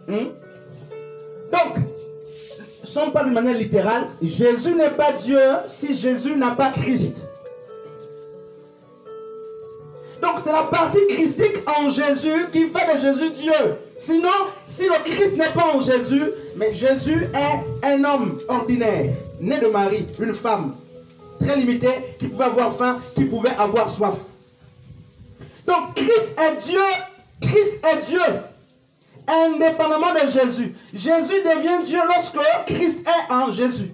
Donc, si on parle d'une manière littérale, Jésus n'est pas Dieu si Jésus n'a pas Christ. Donc c'est la partie christique en Jésus qui fait de Jésus Dieu. Sinon, si le Christ n'est pas en Jésus, mais Jésus est un homme ordinaire, né de Marie, une femme très limitée, qui pouvait avoir faim, qui pouvait avoir soif. Donc Christ est Dieu, indépendamment de Jésus. Jésus devient Dieu lorsque Christ est en Jésus.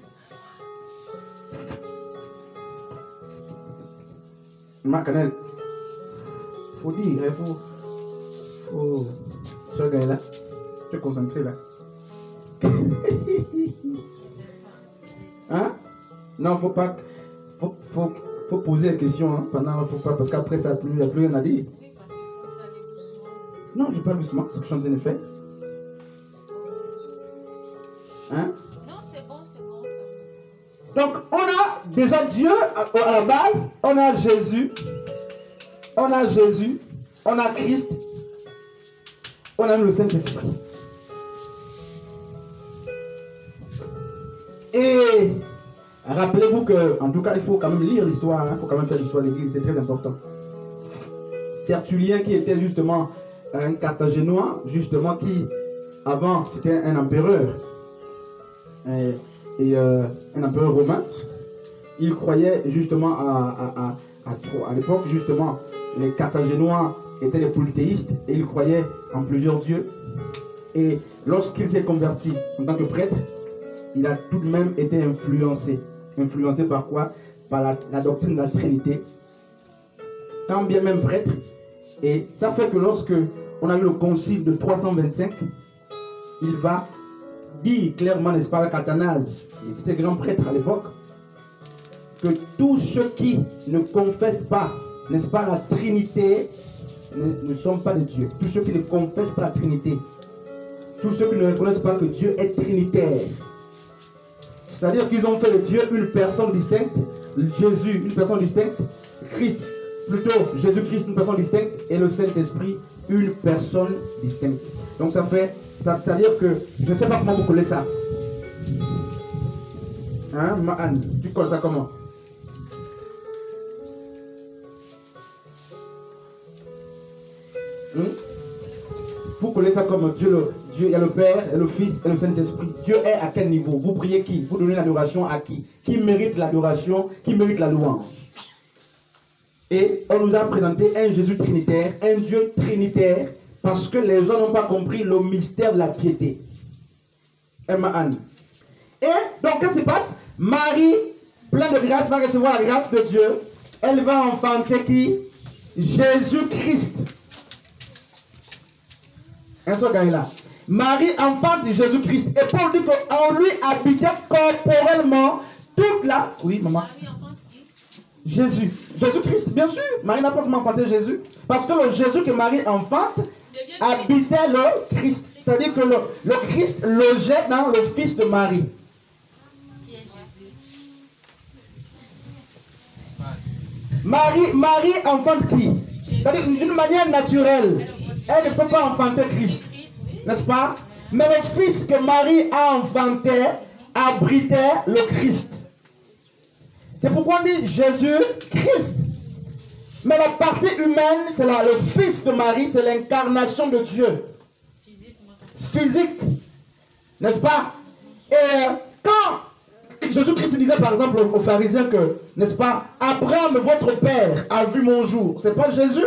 Macanel. Faut dire, il faut... Ce gars-là, tu es concentré là. Hein? Non, faut pas... Faut poser la question hein, pendant... Parce qu'après, ça il n'y a plus rien à dire. Non, je parle doucement, c'est ce que je suis en train de faire. Hein? Non, c'est bon, c'est bon. Donc, on a déjà Dieu à la base, on a Jésus. On a Jésus, on a Christ, on a le Saint-Esprit. Et rappelez-vous que, en tout cas, il faut quand même lire l'histoire, il faut quand même faire l'histoire de l'Église, c'est très important. Tertullien qui était justement un Carthaginois, justement qui, avant, était un empereur, et un empereur romain, il croyait justement à l'époque, justement, les Carthaginois étaient des polythéistes et ils croyaient en plusieurs dieux. Et lorsqu'il s'est converti en tant que prêtre, il a tout de même été influencé. Influencé par quoi? Par la doctrine de la Trinité. Quand bien même prêtre. Et ça fait que lorsque on a eu le concile de 325, il va dire clairement, n'est-ce pas, avec Athanase, et c'était grand prêtre à l'époque, que tous ceux qui ne confessent pas, n'est-ce pas, la Trinité, ne sont pas des dieux. Tous ceux qui ne confessent pas la Trinité, tous ceux qui ne reconnaissent pas que Dieu est trinitaire, c'est-à-dire qu'ils ont fait de Dieu une personne distincte, Jésus une personne distincte, Christ, plutôt Jésus-Christ une personne distincte, et le Saint-Esprit une personne distincte. Donc ça fait, c'est-à-dire que, je ne sais pas comment vous collez ça. Hein, Anne, tu colles ça comment? Vous connaissez ça comme Dieu, il y a le Père, et le Fils et le Saint-Esprit. Dieu est à quel niveau? Vous priez qui? Vous donnez l'adoration à qui? Qui mérite l'adoration? Qui mérite la louange? Et on nous a présenté un Jésus trinitaire, un Dieu trinitaire, parce que les gens n'ont pas compris le mystère de la piété. Emma Anne. Et donc, qu'est-ce qui se passe? Marie, pleine de grâce, va recevoir la grâce de Dieu. Elle va enfanter qui? Jésus-Christ. Un seul gars là. Marie enfante Jésus-Christ. Et Paul dit qu'en lui habitait corporellement toute la... Oui, maman. Jésus. Jésus-Christ, bien sûr. Marie n'a pas seulement enfanté Jésus. Parce que le Jésus que Marie enfante habitait le Christ. C'est-à-dire que le Christ logeait dans le fils de Marie. Qui est Jésus? Marie enfante qui? C'est-à-dire d'une manière naturelle. Elle ne peut pas enfanter Christ. N'est-ce pas? Mais le fils que Marie a enfanté abritait le Christ. C'est pourquoi on dit Jésus-Christ. Mais la partie humaine, c'est le fils de Marie, c'est l'incarnation de Dieu. Physique. N'est-ce pas? Et quand Jésus-Christ disait par exemple aux pharisiens que, n'est-ce pas, Abraham, votre père, a vu mon jour. C'est pas Jésus?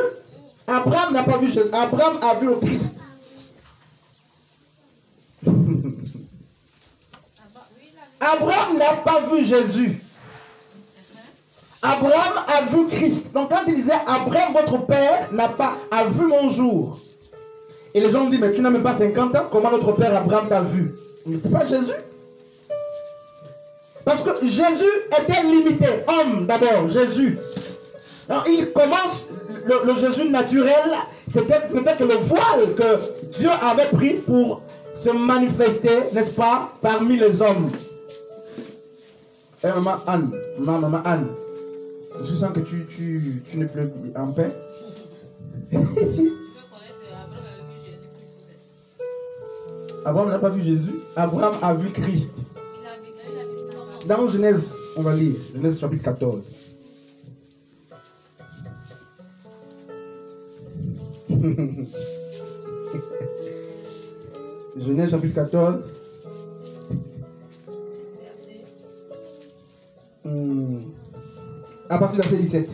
Abraham n'a pas vu Jésus. Abraham a vu le Christ. Abraham n'a pas vu Jésus. Abraham a vu Christ. Donc quand il disait Abraham, votre père, a vu mon jour. Et les gens me disent, mais tu n'as même pas 50 ans, comment notre père Abraham t'a vu? Mais c'est pas Jésus. Parce que Jésus était limité. Homme d'abord, Jésus. Alors, il commence, le Jésus naturel, c'était que le voile que Dieu avait pris pour se manifester, n'est-ce pas, parmi les hommes. Et maman Anne, je sens que tu n'es plus en paix. Abraham n'a pas vu Jésus. Abraham a vu Christ. Dans Genèse, on va lire. Genèse chapitre 14. Genèse chapitre 14. À partir du verset 17.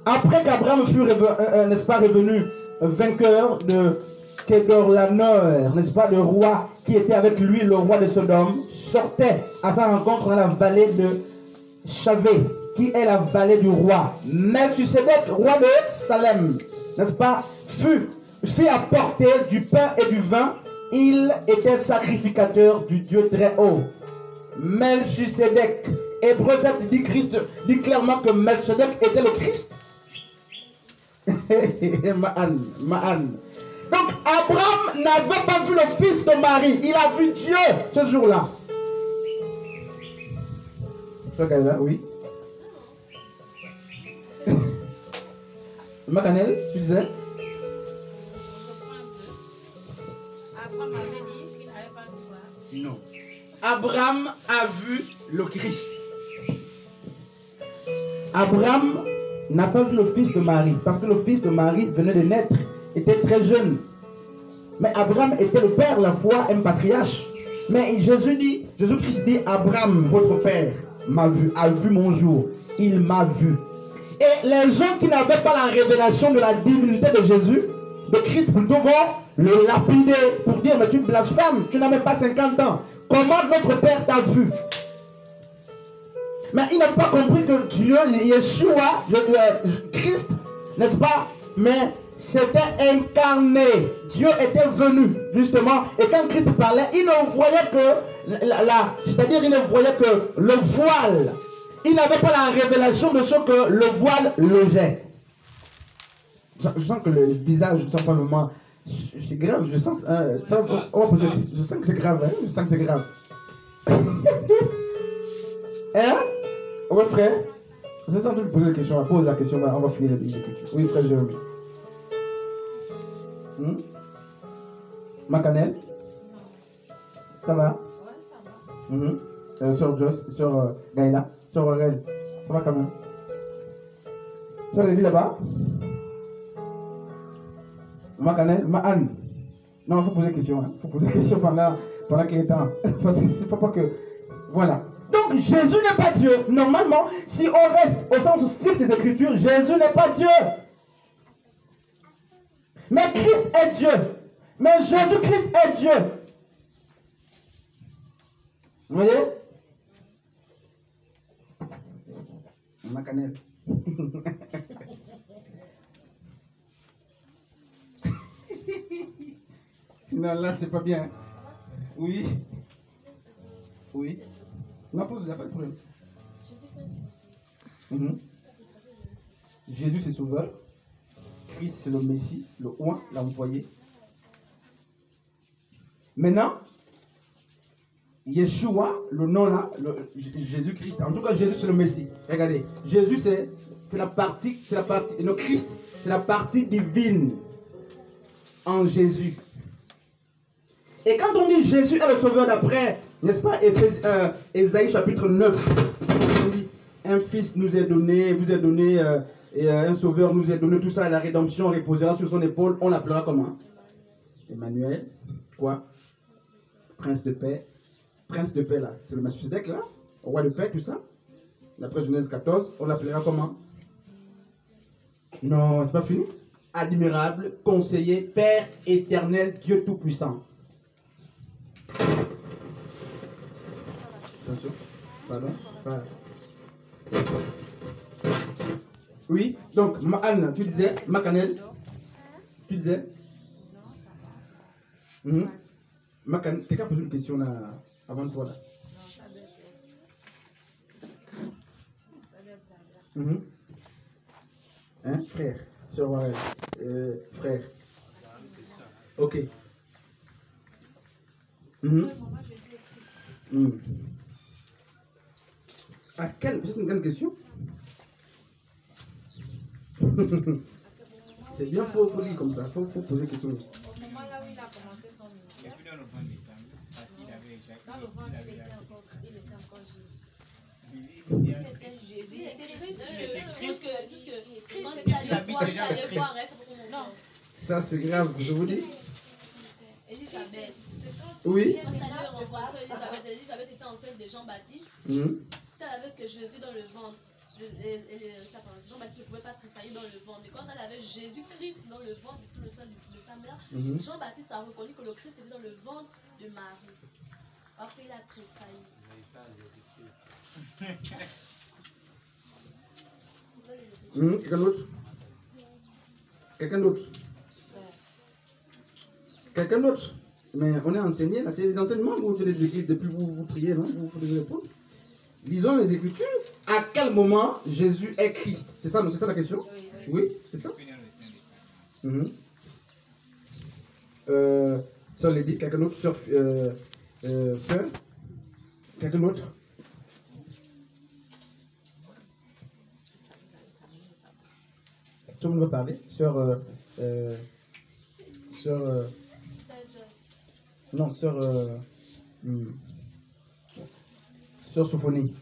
Après qu'Abraham fut n'est-ce pas, revenu vainqueur de Kedorlaomer, n'est-ce pas, le roi qui était avec lui, le roi de Sodome, sortait à sa rencontre dans la vallée de Chavé, qui est la vallée du roi. Melchisedec, roi de Salem, n'est-ce pas, fit apporter du pain et du vin. Il était sacrificateur du Dieu très haut. Melchisedec, Hébreu 7 dit clairement que Melchisedec était le Christ. Ma'an. Donc Abraham n'avait pas vu le fils de Marie, il a vu Dieu ce jour-là. Ce gars-là, oui. Macanel, tu disais? Abraham avait dit qu'il n'avait pas vu. Non. Abraham a vu le Christ. Abraham n'a pas vu le fils de Marie, parce que le fils de Marie venait de naître, était très jeune. Mais Abraham était le père, la foi, un patriarche. Mais Jésus-Christ dit, Abraham, votre père, m'a vu, a vu mon jour. Il m'a vu. Et les gens qui n'avaient pas la révélation de la divinité de Jésus, de Christ plutôt, vont le lapider pour dire, mais tu blasphèmes, tu n'as même pas 50 ans. Comment notre père t'a vu? Mais il n'a pas compris que Dieu, Yeshua, Christ, n'est-ce pas? Mais c'était incarné. Dieu était venu, justement. Et quand Christ parlait, il ne voyait que, c'est-à-dire il ne voyait que le voile. Il n'avait pas la révélation de ce que le voile logeait. Je sens que le visage, je sens pas vraiment... C'est grave, je sens... je sens que c'est grave, hein? Je sens que c'est grave. Hein? Oui, frère. Je sens que tu poser la question. Pose la question, on va finir l'écriture. Oui, frère Jérémie. Macanel? Ça va? Ouais, ça va. Sœur Joss, sœur Gaïla, sœur Aurel, ça va quand même? Sœur Lévi là-bas? Macanel? Anne? Non, il faut poser des questions. Il faut poser des questions pendant qu'il est temps. Parce que c'est pas que... Voilà. Donc Jésus n'est pas Dieu. Normalement, si on reste au sens strict des Écritures, Jésus n'est pas Dieu. Mais Christ est Dieu. Mais Jésus-Christ est Dieu. Vous voyez? Macanel. Non, là, c'est pas bien. Oui. Oui. Non, pose, il n'y a pas de problème. Jésus, c'est sauveur. Christ, c'est le Messie, le oint, l'envoyé. Maintenant, Yeshua, le nom là, Jésus-Christ. En tout cas, Jésus, c'est le Messie. Regardez, Jésus, c'est la partie, le Christ, c'est la partie divine en Jésus. Et quand on dit Jésus est le sauveur d'après, n'est-ce pas, Ésaïe chapitre 9, on dit, un fils nous est donné, vous est donné, et un sauveur nous est donné, tout ça, la rédemption reposera sur son épaule, on l'appellera comment? Emmanuel, quoi? Prince de paix. Prince de paix là, c'est le Melchisedec là, roi de paix, tout ça. D'après Genèse 14, on l'appellera comment? Non, c'est pas fini. Admirable, conseiller, Père éternel, Dieu tout-puissant. Attention. Pardon. Oui, donc, Anne, tu disais, Macanel, tu disais? Macanel, t'as qu'à poser une question là, avant toi là. Hein, frère, sœur Warel, frère. Ok. C'est une grande question. C'est bien, il faut lire comme ça, il faut poser des questions. Au moment là où il a commencé son ministère, Dans le ventre, il était encore Jésus. Il était Jésus, il était Christ. Puisque Christ allait voir, non. Ça, c'est grave, je vous dis. Elisabeth. Oui. Quand elle allait rencontrer Elisabeth, Elisabeth était enceinte de Jean-Baptiste. Si elle avait que Jésus dans le ventre, Jean-Baptiste ne pouvait pas tressaillir dans le ventre. Mais quand elle avait Jésus-Christ dans le ventre de sa mère, Jean-Baptiste a reconnu que le Christ était dans le ventre de Marie. Après, il a tressailli. Quelqu'un d'autre? Quelqu'un d'autre? Quelqu'un d'autre? Mais on est enseigné, là, c'est les enseignements que vous devez écrire depuis vous priez, non? Vous devez répondre. Lisons les Écritures. À quel moment Jésus est Christ? C'est ça, c'est ça la question? Oui, c'est ça? Sœur Lady, quelqu'un d'autre? Sœur? Quelqu'un d'autre? Tout le monde va parler. Sœur non, sœur Sophonie.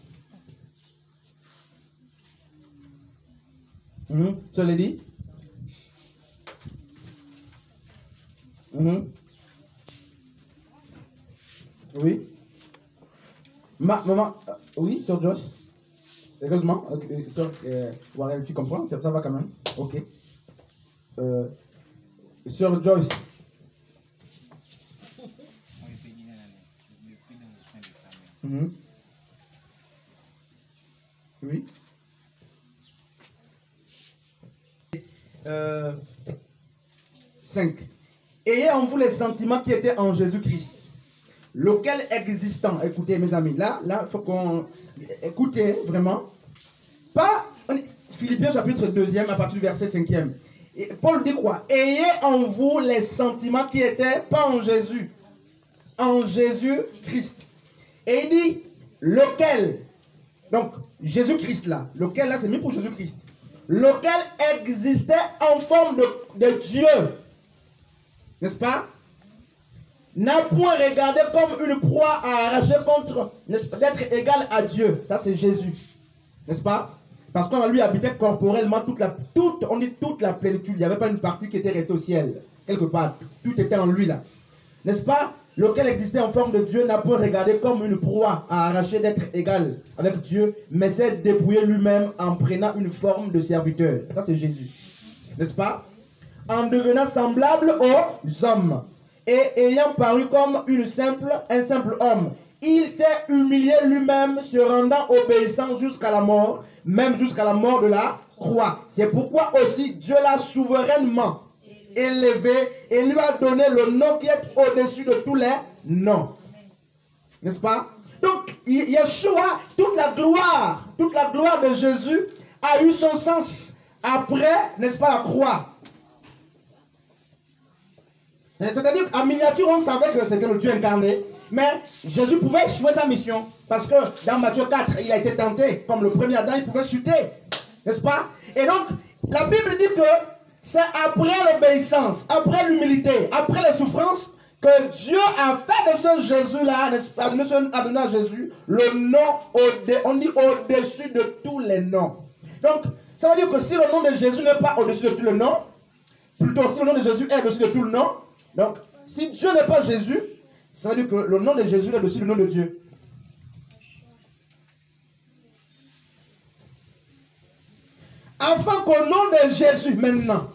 Sœur Lady. Oui. Maman, oui, sœur Joyce. Heureusement, sœur Warel, tu comprends? Ça va quand même. Ok. Sœur Joyce. Oui. 5. Ayez en vous les sentiments qui étaient en Jésus-Christ, lequel existant, écoutez mes amis, là, il faut qu'on... Écoutez, vraiment. Pas... Philippiens chapitre 2, à partir du verset 5. Et Paul dit quoi? Ayez en vous les sentiments qui étaient, pas en Jésus, en Jésus-Christ. Et il dit, lequel, donc Jésus-Christ là, lequel là c'est mis pour Jésus-Christ, lequel existait en forme de Dieu, n'est-ce pas? N'a point regardé comme une proie à arracher contre, d'être égal à Dieu. Ça c'est Jésus, n'est-ce pas? Parce qu'en lui habitait corporellement toute la plénitude. Il n'y avait pas une partie qui était restée au ciel, quelque part. Tout était en lui là, n'est-ce pas? Lequel existait en forme de Dieu n'a point regardé comme une proie à arracher d'être égal avec Dieu, mais s'est dépouillé lui-même en prenant une forme de serviteur. Ça c'est Jésus, n'est-ce pas? En devenant semblable aux hommes et ayant paru comme un simple homme, il s'est humilié lui-même, se rendant obéissant jusqu'à la mort, même jusqu'à la mort de la croix. C'est pourquoi aussi Dieu l'a souverainement élevé et lui a donné le nom qui est au-dessus de tous les noms. N'est-ce pas? Donc, Yeshua, toute la gloire de Jésus a eu son sens après, n'est-ce pas, la croix. C'est-à-dire qu'en miniature, on savait que c'était le Dieu incarné, mais Jésus pouvait échouer sa mission. Parce que dans Matthieu 4, il a été tenté, comme le premier Adam, il pouvait chuter. N'est-ce pas? Et donc, la Bible dit que c'est après l'obéissance, après l'humilité, après les souffrances, que Dieu a fait de ce Jésus-là, a donné à Jésus le nom, on dit au-dessus de tous les noms. Donc, ça veut dire que si le nom de Jésus n'est pas au-dessus de tous les noms, plutôt si le nom de Jésus est au-dessus de tout le nom, donc si Dieu n'est pas Jésus, ça veut dire que le nom de Jésus est au-dessus du nom de Dieu. Afin qu'au nom de Jésus, maintenant,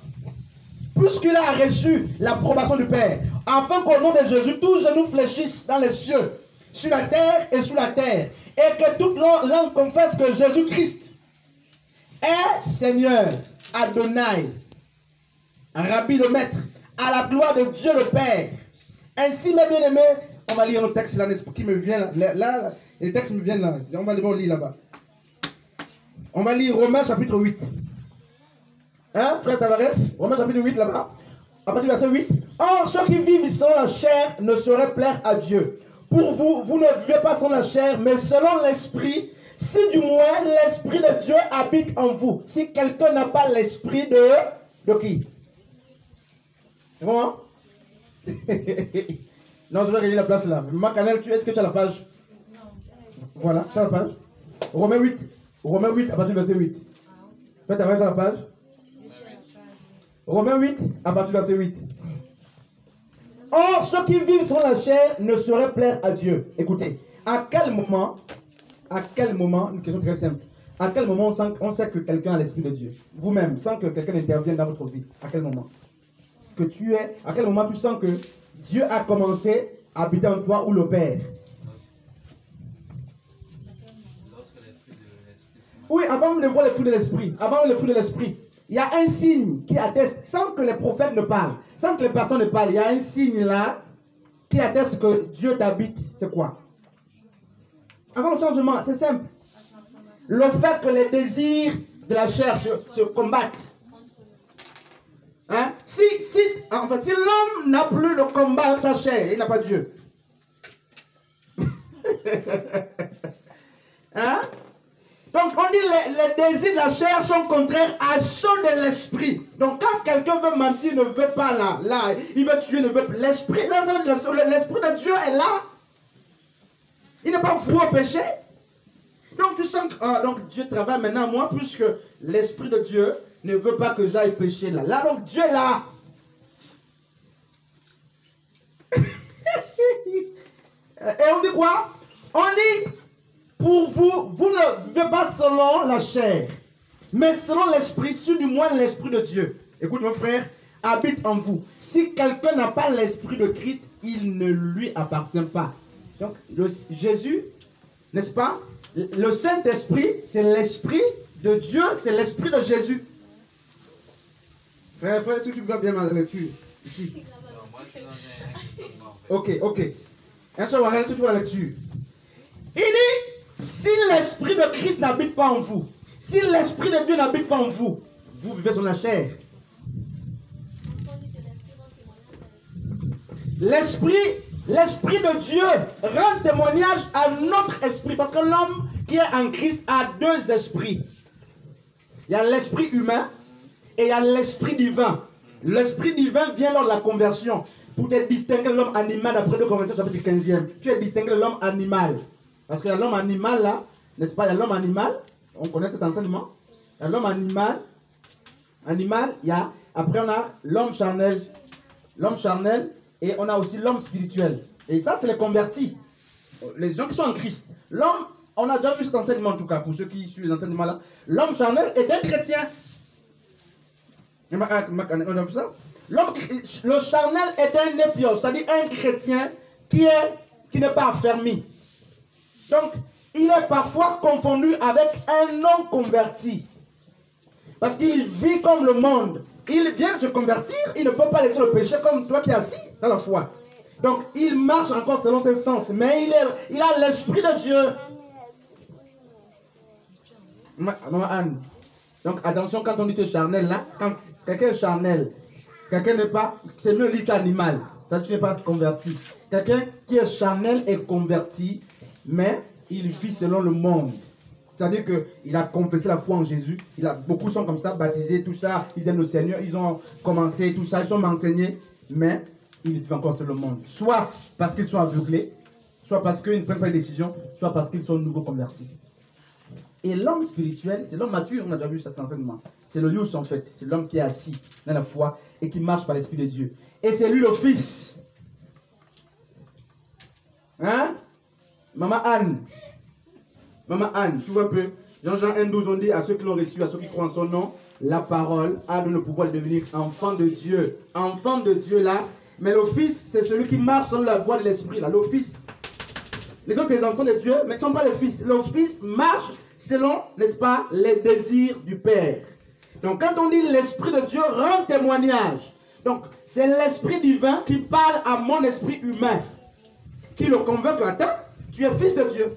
puisqu'il a reçu l'approbation du Père, afin qu'au nom de Jésus, tous genoux fléchissent dans les cieux, sur la terre et sous la terre, et que toute langue confesse que Jésus-Christ est Seigneur, Adonai, Rabbi le Maître, à la gloire de Dieu le Père. Ainsi, mes bien-aimés, on va lire le texte là, qui me vient là, les textes me viennent là, on va lire là-bas. On va lire Romains chapitre 8. Hein, frère Tavares? Romains chapitre 8 là-bas. À partir du verset 8. Or, ceux qui vivent selon la chair ne sauraient plaire à Dieu. Pour vous, vous ne vivez pas selon la chair, mais selon l'esprit. Si du moins l'esprit de Dieu habite en vous. Si quelqu'un n'a pas l'esprit de qui? C'est bon, hein? Non, je vais gagner la place là. Maman Canel, est-ce que tu as la page? Voilà, tu as la page. Romains 8. Romains 8 à partir du verset 8. Tu as la page? Romains 8 à partir du verset 8. Or, ceux qui vivent sur la chair ne sauraient plaire à Dieu. Écoutez, à quel moment, une question très simple, à quel moment on sait que quelqu'un a l'esprit de Dieu? Vous-même, sans que quelqu'un intervienne dans votre vie. À quel moment? À quel moment tu sens que Dieu a commencé à habiter en toi ou l'opère? Oui, avant de voir les fruits de l'esprit. Avant le fruit de l'esprit. Il y a un signe qui atteste, sans que les prophètes ne parlent, sans que les personnes ne parlent, il y a un signe là qui atteste que Dieu t'habite. C'est quoi? Avant le changement, c'est simple. Le fait que les désirs de la chair se combattent. Hein? Si l'homme n'a plus le combat avec sa chair, il n'a pas Dieu. Hein? Donc on dit les désirs de la chair sont contraires à ceux de l'esprit. Donc quand quelqu'un veut mentir, ne veut pas là, il veut tuer, ne veut pas. L'esprit de Dieu est là. Il n'est pas voué au péché. Donc tu sens que donc Dieu travaille maintenant à moi, puisque l'esprit de Dieu ne veut pas que j'aille pécher là. Là donc Dieu est là. Et on dit quoi? On dit, pour vous, vous ne vivez pas selon la chair, mais selon l'esprit, si du moins l'esprit de Dieu. Écoute mon frère, habite en vous. Si quelqu'un n'a pas l'esprit de Christ, il ne lui appartient pas. Donc Jésus, n'est-ce pas? Le Saint-Esprit, c'est l'esprit de Dieu, c'est l'esprit de Jésus. Frère, est-ce que tu vois bien ma lecture ici? Ok. Un seul est-ce que tu vois la lecture? Il dit, si l'esprit de Christ n'habite pas en vous, si l'esprit de Dieu n'habite pas en vous, vous vivez sur la chair. L'esprit de Dieu rend témoignage à notre esprit. Parce que l'homme qui est en Christ a deux esprits. Il y a l'esprit humain et il y a l'esprit divin. L'esprit divin vient lors de la conversion. Pour te distinguer de l'homme animal, après 2 Corinthiens chapitre 15e. Tu es distingué de l'homme animal. Parce qu'il y a l'homme animal là, n'est-ce pas? Il y a l'homme animal, on connaît cet enseignement. Il y a l'homme animal, après on a l'homme charnel, et on a aussi l'homme spirituel. Et ça, c'est les convertis. Les gens qui sont en Christ. L'homme, on a déjà vu cet enseignement en tout cas, pour ceux qui suivent les enseignements là. L'homme charnel est un chrétien. On a vu ça? Le charnel est un népios, c'est-à-dire un chrétien qui n'est pas affermi. Donc, il est parfois confondu avec un non converti. Parce qu'il vit comme le monde. Il vient de se convertir, il ne peut pas laisser le péché comme toi qui es assis dans la foi. Donc, il marche encore selon ses sens, mais il a l'esprit de Dieu. Maman Anne. Donc, attention, quand on dit que charnel, là, quand quelqu'un est charnel, quelqu'un n'est pas, c'est mieux l'île animal. Ça, tu n'es pas converti. Quelqu'un qui est charnel est converti, mais il vit selon le monde. C'est-à-dire qu'il a confessé la foi en Jésus. Beaucoup sont comme ça, baptisés, tout ça. Ils aiment le Seigneur, ils ont commencé, tout ça, ils sont enseignés, mais ils vivent encore selon le monde. Soit parce qu'ils sont aveuglés, soit parce qu'ils ne prennent pas de décision, soit parce qu'ils sont nouveaux convertis. Et l'homme spirituel, c'est l'homme mature, on a déjà vu ça, c'est l'enseignement. C'est le Yus en fait, c'est l'homme qui est assis dans la foi et qui marche par l'Esprit de Dieu. Et c'est lui le Fils. Hein? Maman Anne, tu vois un peu. Jean 1,12, on dit à ceux qui l'ont reçu, à ceux qui croient en son nom, la parole a donné le pouvoir de devenir enfant de Dieu. Enfant de Dieu là. Mais le Fils, c'est celui qui marche selon la voie de l'Esprit là. Le Fils. Les autres, les enfants de Dieu, mais ne sont pas les fils. Le Fils marche selon, n'est-ce pas, les désirs du Père. Donc quand on dit l'Esprit de Dieu rend témoignage. Donc c'est l'Esprit divin qui parle à mon esprit humain. Qui le convainc que, attends, tu es fils de Dieu.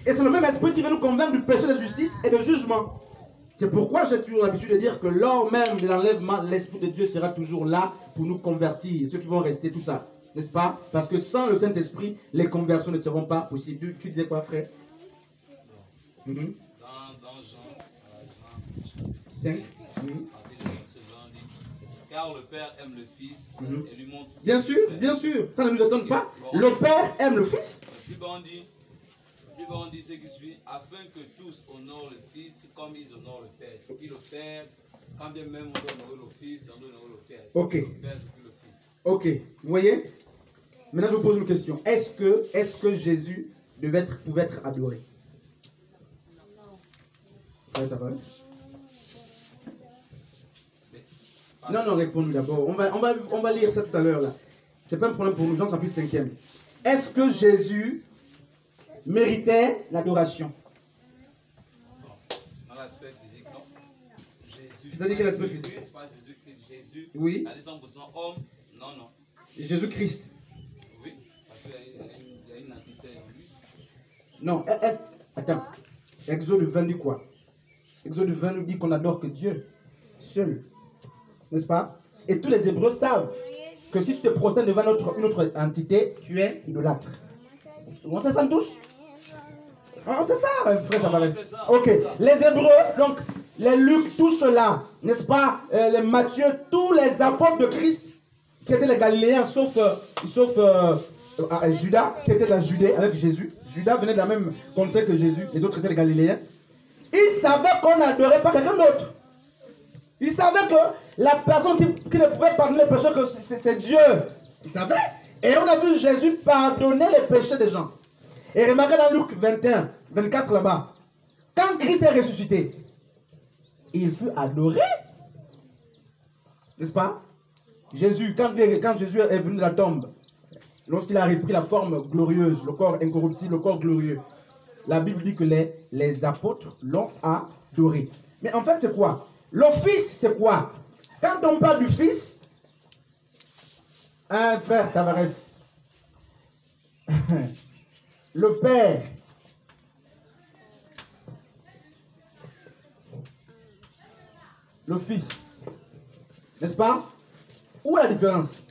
Et c'est le même esprit qui vient nous convaincre du péché, de justice et de jugement. C'est pourquoi j'ai toujours l'habitude de dire que lors même de l'enlèvement, l'Esprit de Dieu sera toujours là pour nous convertir. Ceux qui vont rester, tout ça. N'est-ce pas? Parce que sans le Saint-Esprit, les conversions ne seront pas possibles. Tu disais quoi, frère? Dans Jean 5. Car le Père aime le Fils et lui montre. Bien sûr, ça ne nous étonne pas. Le Père aime le Fils. Puis on dit ce qui suit, afin que tous honorent le Fils comme ils honorent le Père. Ce qui le Père, quand bien même on doit honorer le Fils, on doit honorer le Père. Ok. Le Père, c'est plus le Fils. Ok, vous voyez? Maintenant je vous pose une question. Est-ce que Jésus pouvait être adoré? Non, réponds-nous d'abord. On va lire ça tout à l'heure là. C'est pas un problème pour nous, Jean chapitre 5e. Est-ce que Jésus méritait l'adoration? Dans l'aspect physique, non. C'est-à-dire quel aspect physique? Pas Jésus-Christ, Jésus. Oui. À 100% homme, non. Jésus-Christ. Oui, parce qu'il y a une entité en lui. Non, attends. Exode 20 dit quoi? Exode 20 nous dit qu'on adore que Dieu seul. N'est-ce pas? Et tous les Hébreux savent que si tu te prosternes devant une autre entité, tu es idolâtre. On sait ça tous? On sait ça, frère Tavares. Ok, les Hébreux, donc les Luc, tout cela, n'est-ce pas? Les Matthieu, tous les apôtres de Christ, qui étaient les Galiléens, sauf Judas, qui était de la Judée avec Jésus. Judas venait de la même contrée que Jésus, les autres étaient les Galiléens. Ils savaient qu'on n'adorait pas quelqu'un d'autre. Ils savaient que la personne qui ne pouvait pardonner les péchés, que c'est Dieu. Ils savaient. Et on a vu Jésus pardonner les péchés des gens. Et remarquez dans Luc 21, 24 là-bas. Quand Christ est ressuscité, il fut adoré. N'est-ce pas? Jésus, quand Jésus est venu de la tombe, lorsqu'il a repris la forme glorieuse, le corps incorruptible, le corps glorieux, la Bible dit que les apôtres l'ont adoré. Mais en fait, c'est quoi? Le Fils, c'est quoi? Quand on parle du Fils, frère Tavares, le Père, le Fils, n'est-ce pas? Où est la différence?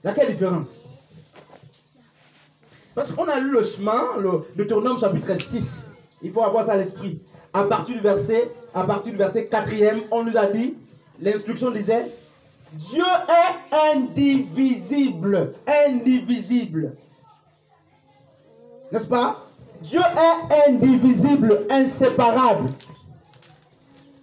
Il y a quelle différence? Parce qu'on a lu le chemin, le Deutéronome chapitre 6. Il faut avoir ça à l'esprit. À partir du verset 4e, on nous a dit, l'instruction disait, Dieu est indivisible. Indivisible. N'est-ce pas? Dieu est indivisible, inséparable.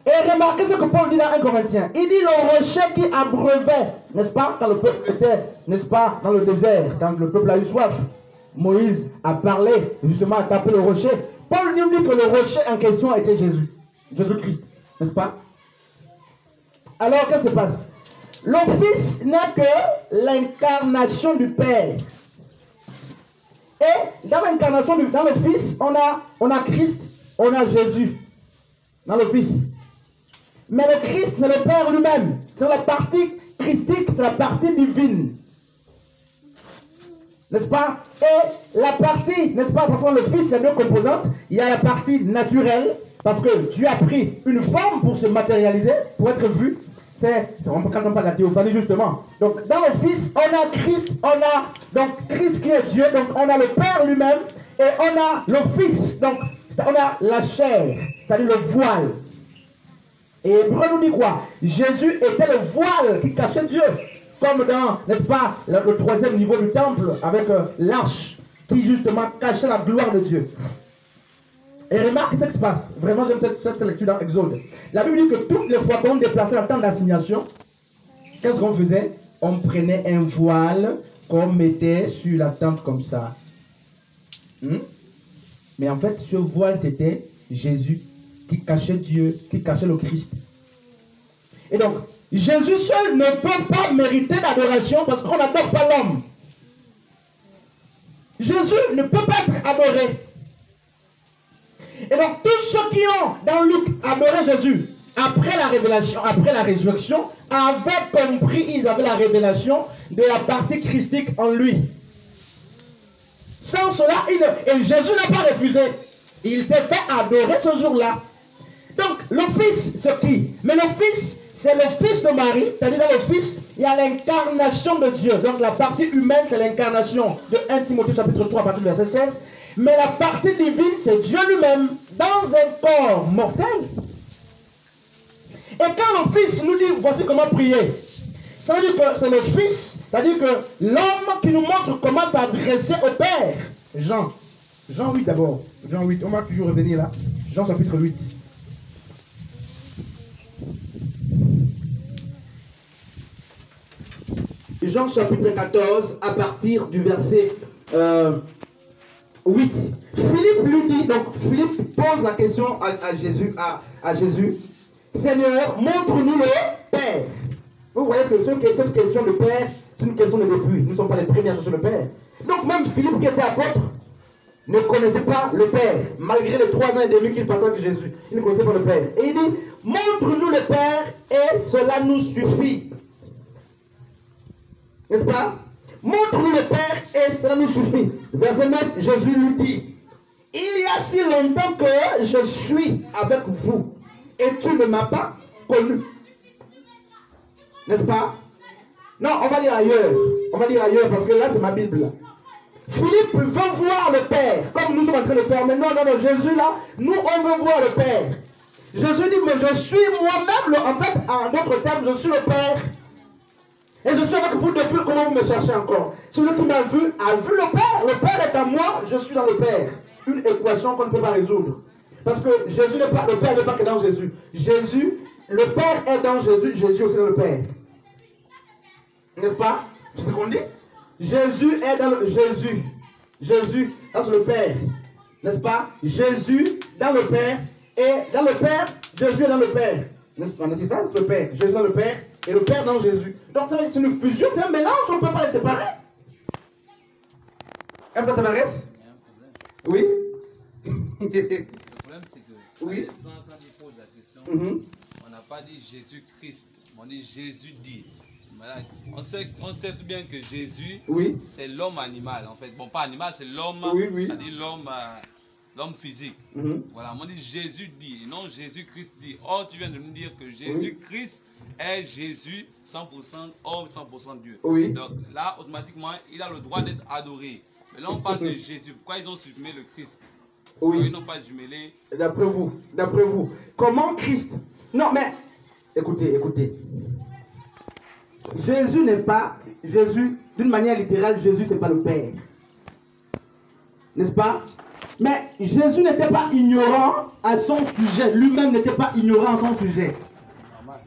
Et remarquez ce que Paul dit dans 1 Corinthiens. Il dit le rocher qui abreuvait, n'est-ce pas, quand le peuple était, n'est-ce pas, dans le désert, quand le peuple a eu soif. Moïse a parlé, justement, a tapé le rocher. Paul nous dit que le rocher en question était Jésus. Jésus-Christ, n'est-ce pas? Alors, qu'est-ce qui se passe? Le Fils n'est que l'incarnation du Père. Et dans l'incarnation dans le Fils, on a Christ, on a Jésus. Dans le Fils. Mais le Christ, c'est le Père lui-même. C'est la partie christique, c'est la partie divine. N'est-ce pas? Et la partie, n'est-ce pas, parce que le Fils, il y a deux composantes. Il y a la partie naturelle, parce que Dieu a pris une forme pour se matérialiser, pour être vu. C'est quand on parle de la théophanie, justement. Donc, dans le Fils, on a Christ, on a donc Christ qui est Dieu, donc on a le Père lui-même, et on a le Fils, donc on a la chair, c'est-à-dire le voile. Et Hébreu nous dit quoi? Jésus était le voile qui cachait Dieu. Comme dans, n'est-ce pas, le troisième niveau du temple, avec l'arche, qui justement cachait la gloire de Dieu. Et remarque ce qui se passe. Vraiment, j'aime cette lecture dans Exode. La Bible dit que toutes les fois qu'on déplaçait la tente d'assignation, qu'est-ce qu'on faisait? On prenait un voile qu'on mettait sur la tente comme ça. Mais en fait, ce voile, c'était Jésus qui cachait Dieu, qui cachait le Christ. Et donc, Jésus seul ne peut pas mériter l'adoration parce qu'on n'adore pas l'homme. Jésus ne peut pas être adoré. Et donc, tous ceux qui ont, dans Luc, adoré Jésus, après la révélation, après la résurrection, avaient compris, ils avaient la révélation de la partie christique en lui. Sans cela, et Jésus n'a pas refusé. Il s'est fait adorer ce jour-là. Donc, le Fils, c'est qui? Mais le Fils, c'est le Fils de Marie. C'est-à-dire, dans le Fils, il y a l'incarnation de Dieu. Donc, la partie humaine, c'est l'incarnation de 1 Timothée chapitre 3, à partir du verset 16. Mais la partie divine, c'est Dieu lui-même, dans un corps mortel. Et quand le Fils nous dit, voici comment prier, ça veut dire que c'est le Fils, c'est-à-dire que l'homme qui nous montre comment s'adresser au Père. Jean 8 d'abord. Jean 8, on va toujours revenir là. Jean chapitre 8. Jean chapitre 14, à partir du verset 8. Philippe lui dit, donc Philippe pose la question à Jésus, Seigneur, montre-nous le Père. Vous voyez que cette question de Père, c'est une question de début. Nous ne sommes pas les premiers à chercher le Père. Donc même Philippe qui était apôtre ne connaissait pas le Père, malgré les 3 ans et demi qu'il passait avec Jésus. Il ne connaissait pas le Père. Et il dit, montre-nous le Père et cela nous suffit. N'est-ce pas? Montre-nous le Père et cela nous suffit. Verset 9, Jésus lui dit, il y a si longtemps que je suis avec vous et tu ne m'as pas connu. N'est-ce pas? Non, on va lire ailleurs. On va lire ailleurs parce que là c'est ma Bible. Philippe veut voir le Père, comme nous sommes en train de faire. Mais non, Jésus là, nous on veut voir le Père. Jésus dit, mais je suis moi-même, en fait, en d'autres termes, je suis le Père. Et je suis avec vous depuis, comment vous me cherchez encore? Celui qui m'a vu a vu le Père. Le Père est à moi, je suis dans le Père. Une équation qu'on ne peut pas résoudre. Parce que Jésus n'est pas, le Père n'est pas que dans Jésus. Jésus, le Père est dans Jésus, Jésus aussi dans le Père. N'est-ce pas? C'est ce qu'on dit? Jésus est dans le... Jésus dans le Père. N'est-ce pas? Jésus dans le Père. Et dans le Père, Jésus est dans le Père. N'est-ce pas? C'est ça, c'est le Père. Jésus dans le Père. Et le Père dans Jésus. Donc c'est une fusion, c'est un mélange, on ne peut pas les séparer. Un frère Tavares? Oui. Le problème c'est que oui. Les gens, quand ils posent la question, on n'a pas dit Jésus-Christ, on dit Jésus dit. On sait tout bien que Jésus, oui. C'est l'homme animal en fait. Bon, pas animal, c'est l'homme, oui, oui. C'est-à-dire l'homme physique. Voilà, on dit Jésus dit, et non Jésus-Christ dit. Or, tu viens de nous dire que Jésus-Christ est Jésus, 100% homme, 100% Dieu. Oui. Donc là, automatiquement, il a le droit d'être adoré. Mais là, on parle de Jésus. Pourquoi ils ont supprimé le Christ? Oui. Ils n'ont pas jumelé. D'après vous, comment Christ... Non, mais, écoutez. Jésus n'est pas... Jésus, d'une manière littérale, Jésus, c'est pas le Père. N'est-ce pas? Mais Jésus n'était pas ignorant à son sujet. Lui-même n'était pas ignorant à son sujet.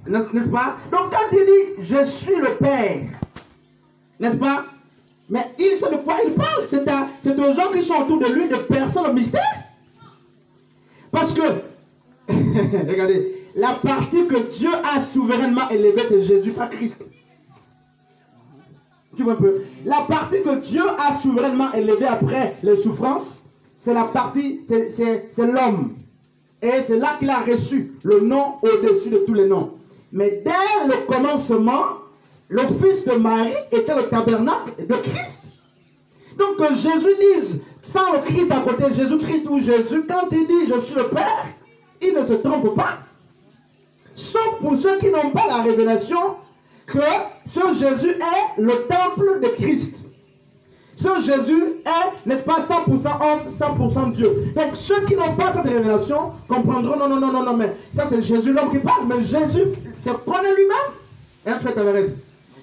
N'est-ce pas? Donc quand il dit, je suis le Père, n'est-ce pas? Mais il sait de quoi il parle. C'est aux gens qui sont autour de lui, de personnes au mystère. Parce que, regardez, la partie que Dieu a souverainement élevée, c'est Jésus, pas Christ. Tu vois un peu? La partie que Dieu a souverainement élevée après les souffrances, c'est la partie, c'est l'homme. Et c'est là qu'il a reçu le nom au-dessus de tous les noms. Mais dès le commencement, le fils de Marie était le tabernacle de Christ. Donc que Jésus dise, sans le Christ à côté, Jésus-Christ ou Jésus, quand il dit je suis le Père, il ne se trompe pas. Sauf pour ceux qui n'ont pas la révélation que ce Jésus est le temple de Christ. Ce Jésus est, n'est-ce pas, 100% homme, 100% Dieu. Donc ceux qui n'ont pas cette révélation comprendront, non, mais ça c'est Jésus l'homme qui parle, mais Jésus se connaît lui-même. Et en fait,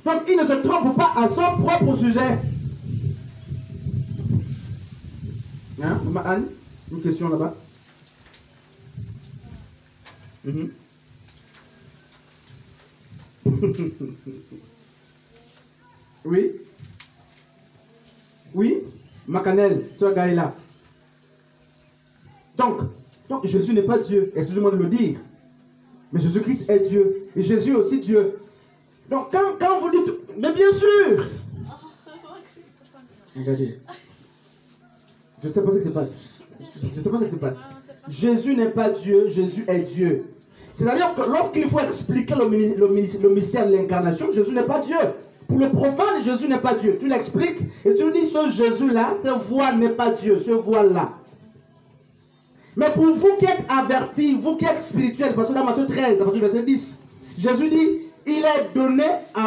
donc il ne se trompe pas à son propre sujet. Hein, Anne, une question là-bas. Oui. Oui, Macanel, ce gars-là. Donc Jésus n'est pas Dieu, excusez-moi de le dire. Mais Jésus-Christ est Dieu. Et Jésus est aussi Dieu. Donc quand vous dites... Mais bien sûr. Regardez. Je ne sais pas ce qui se passe. Je ne sais pas ce qui se passe. Jésus n'est pas Dieu, Jésus est Dieu. C'est-à-dire que lorsqu'il faut expliquer le mystère de l'incarnation, Jésus n'est pas Dieu. Pour le profane, Jésus n'est pas Dieu. Tu l'expliques et tu dis ce Jésus-là, ce voile n'est pas Dieu, ce voile-là. Mais pour vous qui êtes avertis, vous qui êtes spirituels, parce que dans Matthieu 13, à partir du verset 10, Jésus dit, il est donné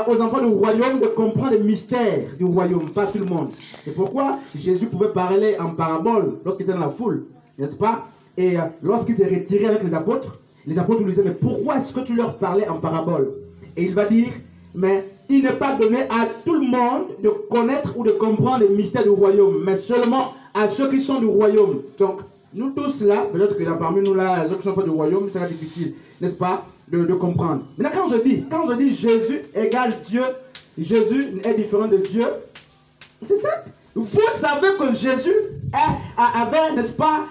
aux enfants du royaume de comprendre le mystère du royaume, pas tout le monde. C'est pourquoi Jésus pouvait parler en parabole lorsqu'il était dans la foule, n'est-ce pas? Et lorsqu'il s'est retiré avec les apôtres, les apôtres lui disaient, mais pourquoi est-ce que tu leur parlais en parabole? Et il va dire, mais il n'est pas donné à tout le monde de connaître ou de comprendre les mystères du royaume, mais seulement à ceux qui sont du royaume. Donc, nous tous là, peut-être que là, parmi nous là, ceux qui ne sont pas du royaume, ça sera difficile, n'est-ce pas, de comprendre. Maintenant, quand je dis Jésus égale Dieu, Jésus est différent de Dieu, c'est ça. Vous savez que Jésus avait, n'est-ce pas,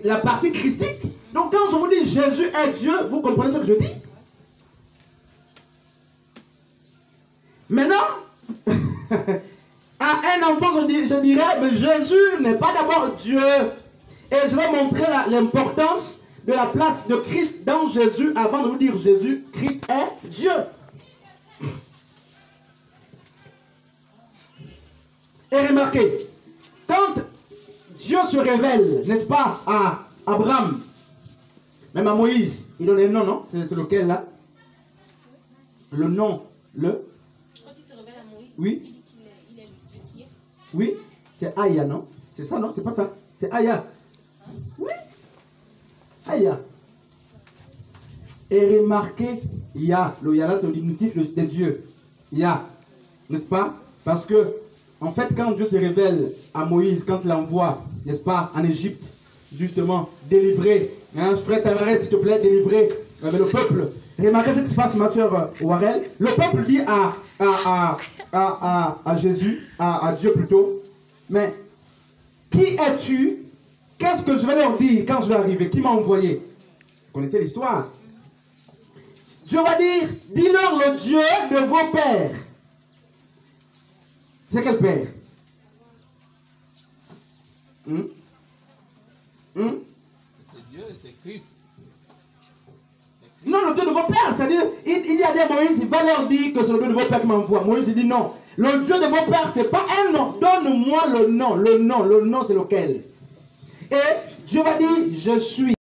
la partie christique. Donc quand je vous dis Jésus est Dieu, vous comprenez ce que je dis? Maintenant, à un enfant, je dirais, mais Jésus n'est pas d'abord Dieu. Et je vais montrer l'importance de la place de Christ dans Jésus avant de vous dire Jésus, Christ est Dieu. Et remarquez, quand Dieu se révèle, n'est-ce pas, à Abraham, même à Moïse, il donne un nom, non? C'est lequel là? Le nom, Quand il se révèle à Moïse, oui. il dit qu'il est le Dieu qui est. Oui, c'est Aya, non? C'est ça, non? C'est pas ça. C'est Aya. Oui. Aya. Et remarquez, Ya. Le Ya là, c'est le diminutif de Dieu. Ya. N'est-ce pas? Parce que, en fait, quand Dieu se révèle à Moïse, quand il l'envoie, n'est-ce pas, en Égypte, justement, délivrer, hein, frère Tavares, s'il te plaît, délivrer le peuple. Remarquez ce qui se passe, ma soeur Warel. Le peuple dit à Jésus, à Dieu plutôt, mais qui es-tu? Qu'est-ce que je vais leur dire quand je vais arriver? Qui m'a envoyé? Vous connaissez l'histoire. Dieu va dire, dis-leur le Dieu de vos pères. C'est quel père? C'est Dieu, c'est Christ. Non, le Dieu de vos pères, c'est-à-dire, il y a des Moïse, il va leur dire que c'est le Dieu de vos pères qui m'envoie. Moïse dit non. Le Dieu de vos pères, c'est pas un nom. Donne-moi le nom. Le nom c'est lequel? Et Dieu va dire, je suis.